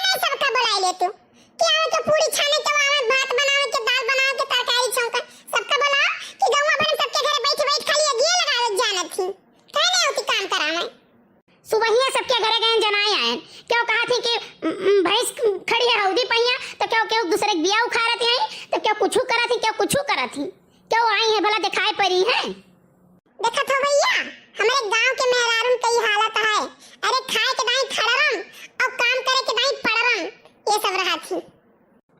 नहीं सबका बुला ले तू क्या हो के पूरी छाने के आवे भात बनावे के दाल बनावे के तरकारी छौंका सबका बुला कि गौवा बन सबके घर बैठ बैठ खाली अगिए लगावे जानत थी कहे नहीं होती काम करावे सुबहिया सबके घरे गए जनाए आए क्यों कहा थी कि भैंस खड़ी है हौदी पहिया तो क्यों क्यों दूसरे के बिया उखाड़ा थी तो क्यों कुछ करा थी क्यों आई है भला दिखाई पड़ी है देखा तो भैया हमारे गांव के मेहरारू कई हालत है अरे खाए के दाई खड़रम और काम करे के दाई पड़रम ये सब रहा थी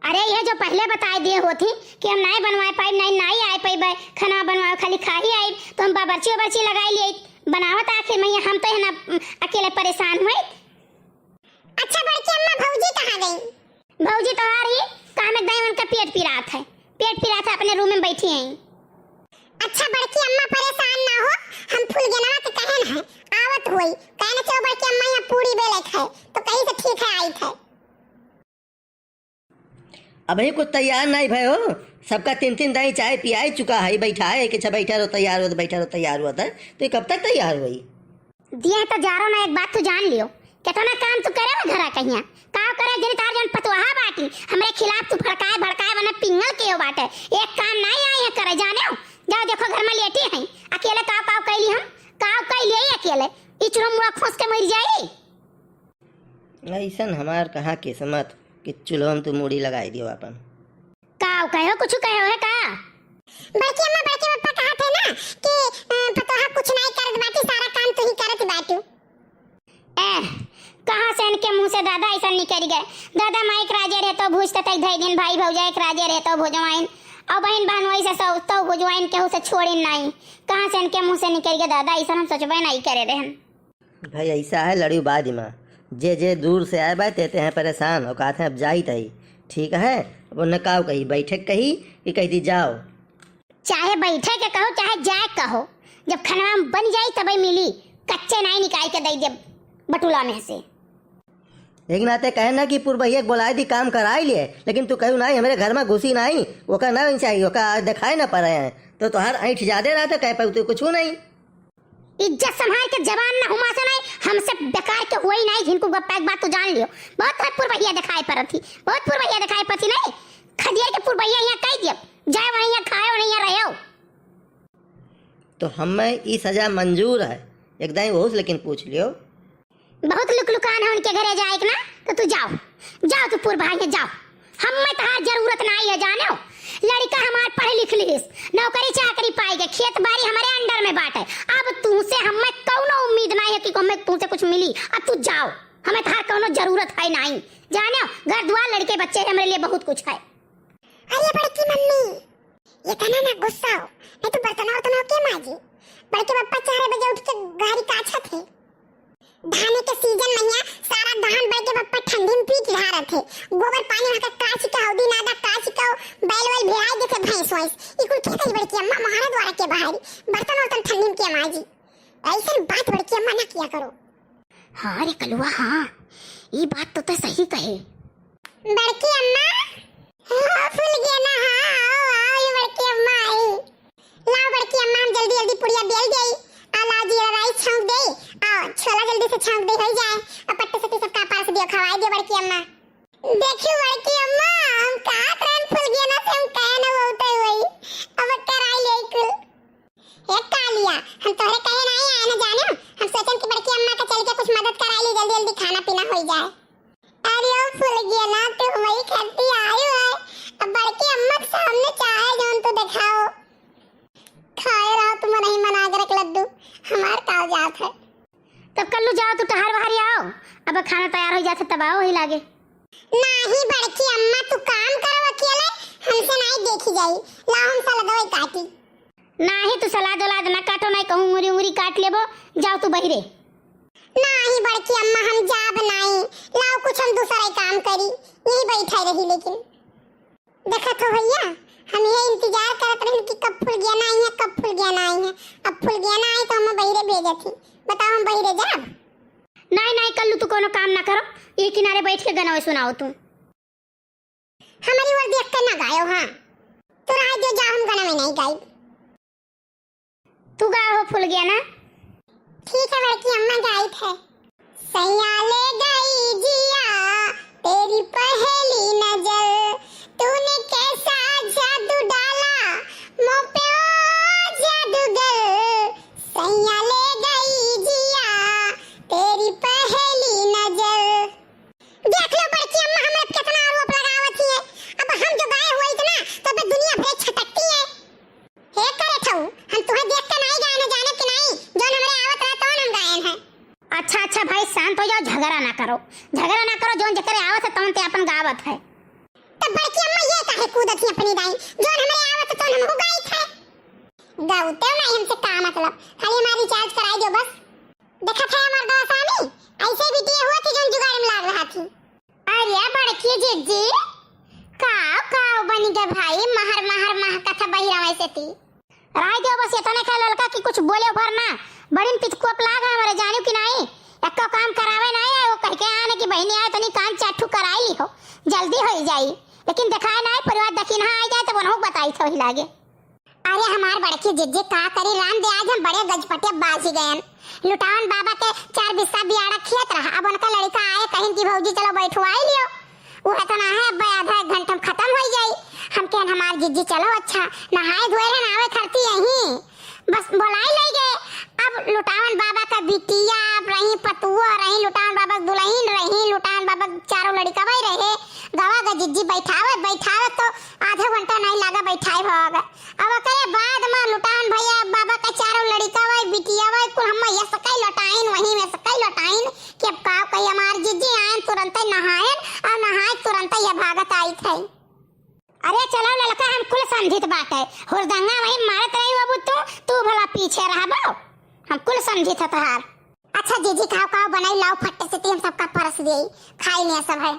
अरे ये जो पहले बताए दिए होती कि हम नहीं बनवाए पाई नहीं आए पाई खाना बनवाए खाली खा ही आई तो हम बाबरची लगाई लिए बनावत आखिर में हम तो है ना अकेले परेशान हुए अच्छा बड़की अम्मा भौजी कहां गई भौजी तो आ रही काम में दाई उनका पेट पी रहा था अपने रूम में बैठी हैं अच्छा बड़की अम्मा परेशान ना हो हम फूल गेना के कहन है आवत होई कहने चलो बड़की अम्मा यहां पूरी बेले है तो कहीं से ठीक है आई थे अभी कुछ तैयार नहीं भयो सबका तीन दाई चाय पियाई चुका है बैठा है कि अच्छा बैठा रहो तैयार हुआ था तो ये कब तक तैयार हुई दिया तो जा रहा ना एक बात तू जान लियो कितना काम तू करे ना घरा कहिया का करे जनी तार जन पतवाहा बाटी हमरे खिलाफ तू भड़काए वने पिंगल के हो बाटे एक काम नहीं आई है करे जाने जाओ देखो घर में लेटी है अकेले काव कैली हम काव कैली अकेले इचरो मुआ खोस के मर जाई ऐसन हमार कहाँ किस्मत कि चूल्हो में तू मूड़ी लगाई दियो अपन काव कहो कुछ कहो है का बड़की अम्मा बड़के पापा कहा थे ना कि पतोहा कुछ नहीं करत बाटी सारा काम तू ही करत बाटू कहां से इनके मुंह से दादा ऐसा निकल गए दादा माइक राजे रहतो भूजते तक धई दिन भाई भौजाई एक राजे रहतो भोजवाइन और बहन बहनोई से सब तो भोजवाइन के उसे छोड़ी नहीं कहां से इनके मुंह से निकल गया दादा ऐसा हम सोचबे नहीं करे रहन भाई ऐसा है लड़ी बादी माँ जे दूर से आए बात देते हैं परेशान और कहते हैं अब जाई तही ठीक है वो नकाव कही बैठे कही कि कही दी जाओ चाहे बैठे के कहो चाहे जाए कहो जब खनवा बन जाई तभी मिली कच्चे नहीं निकाल के दई जब बटुला में से एक नाते कहे ना कि पूर्वहिया बोलाई दी काम कराई लिए लेकिन तू कहू नहीं हमारे घर में घुसी नहीं वो का नहीं चाहिए वो का दिखाए ना पड़े हैं तो तुहार ऐठ ज्यादा रहा तो कह पाऊ तो कुछ नहीं इज्जत संभाल के जवान ना हुमा से नहीं हमसे बेकार के हुई नहीं जिनको गप्पा एक बात तो जान लियो बहुत पूर्वहिया दिखाई पर थी बहुत पूर्वहिया दिखाई पर थी नहीं खदिया के पूर्वहिया यहां कह दिया जाए वहीं खाए वहीं रहो तो हमें ई सजा मंजूर है एकदम वो लेकिन पूछ लियो बहुत लुकलुकान है उनके घरे जाए ना तो तू जाओ तू पूर्वहिया जाओ हमें तहार जरूरत नहीं है जानो लड़का हमार पढ़े लिख लिस नौकरी चाकरी पाएगा खेत बाड़ी हमारे अंडर में बाटे अब तुमसे हमें कोनो उम्मीद नहीं है कि हमें तुमसे कुछ मिली अब तू जाओ हमें तहार कोनो जरूरत है नहीं जानो घर द्वार लड़के बच्चे हमारे लिए बहुत कुछ है अरे बड़की मम्मी ये कहना ना गुस्सा हो नहीं तो बर्तनों के माजी बड़के पापा 4 बजे उठ के गाड़ी काछा थे धाने के सीजन में यहाँ सारा धान बड़के पापा ठंडी में पीट रहा थे गोबर पानी वहाँ का काच का हौदी नादा काच का बैल वैल भिड़ाई देते भैंस वैंस इकुल क्या करी बड़की अम्मा महारा द्वारा के बाहर बर्तन ठंडी में किया माजी ऐसे बात बड़की अम्मा ना किया करो हाँ रे कलुआ हाँ ये बात तो सही कहे बड़की अम्मा हाँ फूल गया ना हाँ आओ ये बड़की अम्मा आई लाओ बड़की अम्मा हम जल्दी जल्दी पुड़िया बेल गई आला जीरा राइस छौंक दे आओ छोला जल्दी से छौंक दे हो जाए और पट्टे से सबका पास दियो खवाई दियो बड़की अम्मा देखियो बड़की अम्मा हम का ट्रेन फूल गया ना से हम कहे ना होते हुई अब कराई ले कुल एक कालिया हम तोरे कहे नहीं आए ना जानो हम सोचन कि बड़की अम्मा का चल के कुछ मदद कराई ले जल्दी जल्दी खाना पीना हो जाए अरे ओ फूल गया ना तो वही खेती आयो है अब बड़की अम्मा के सामने चाहे जोन तो दिखाओ खाए रहो तुम नहीं मना कर रख लड्डू हमार काव जात है तब कल्लू जाओ तू टहर बाहर आओ अब खाना तैयार हो जाता तब आओ ही लागे नहीं बड़की अम्मा तू काम करो अकेले हमसे नहीं देखी जाई ला हम सलाद काटी नहीं तू सलाद वलाद ना काटो नहीं कहूं उंगली काट लेबो जाओ तू बहिरे नहीं बड़की अम्मा हम जाब नहीं लाओ कुछ हम दूसरा काम करी यही बैठा रही लेकिन देखा तो भैया हम ये इंतजार करत रही कि कब फूल गया ना आई है कब फूल गया ना आई है अब फूल गया ना आई तो हम बहिरे भेजे थी बताओ हम बहिरे जाब नहीं कल्लू तू कोनो काम ना करो ये किनारे बैठ के गाना सुनाओ तू हमारी ओर देख कर ना गायो हां तो राह जो जा हम गाना में नहीं गाई तू गाओ फूल गया ना ठीक है लड़की अम्मा गाई थे सैया ले गई जिया तेरे करो, झगड़ा ना करो, जोन जकरे आवत है तौन ते अपन गावत है। तब बड़की अम्मा ये काहे कूदत ही अपनी दाई, जोन हमरे आवत है तौन हमहु गाइत है। गाउते नहीं हमसे का मतलब, खाली हमारी रिचार्ज कराई दो बस। देखत है हमर दोसानी ऐसे बिटिया हुआ थी जोन जुगाड़ में लाग रहा थी। अरे बड़की जीजी काव काव बनी गए भाई, महर महर महकत है बहिरा वैसे थी। राय दो बस इतने कह ललका कि कुछ बोले भर ना, बड़ी पिचकोप लाग हमारे जानियो कि नहीं, एक्का काम करावे नहीं है, वो कह के आने की बहनी आए तनी काम चाठू कराई ली हो, जल्दी हो जाई, लेकिन दिखाए नहीं परिवार दखिन आ जाए तो बनहु बताई थो ही लागे। अरे हमार बड़की जिज्जे का करी राम दे, आज हम बड़े गजपटे बाजी गए। लुटावन बाबा के 4 बिस्सा बियाड़ा खेत रहा, अब उनका लड़का आए कहीं की भौजी चलो बैठवाई लियो, वो है तो ना है अब आधा 1 घंटा में खत्म हो जाई। हम कहन हमार जिज्जी चलो अच्छा नहाए धोए रहे नावे खरती यहीं बस बोलाई ले गए। अब लुटावन बाबा का बिटिया रही, पतुआ रही, लुटावन बाबा दुल्हन रही, लुटावन बाबा चारों लड़का वही रहे, गवा गा जिज्जी बैठावे तो आधा घंटा नहीं लगा बैठाए होगा। अब करे बाद में लुटावन भैया बाबा का चारों लड़का वही बिटिया वही कुल हम ये सकई लटाइन वही में सकई लटाइन कि अब का कही हमार जिज्जी आए तुरंत नहाए और नहाए तुरंत ये भागत आई थे। अरे चलो ललका हम कुल समझित बात है, हुरदंगा वही मारत रही बाबू, तू भला पीछे रहबो, हम कुल समझित है तहार। अच्छा जीजी खाओ बनाई लाओ फट्टे से हम सबका परस दे, खाई नहीं सब है।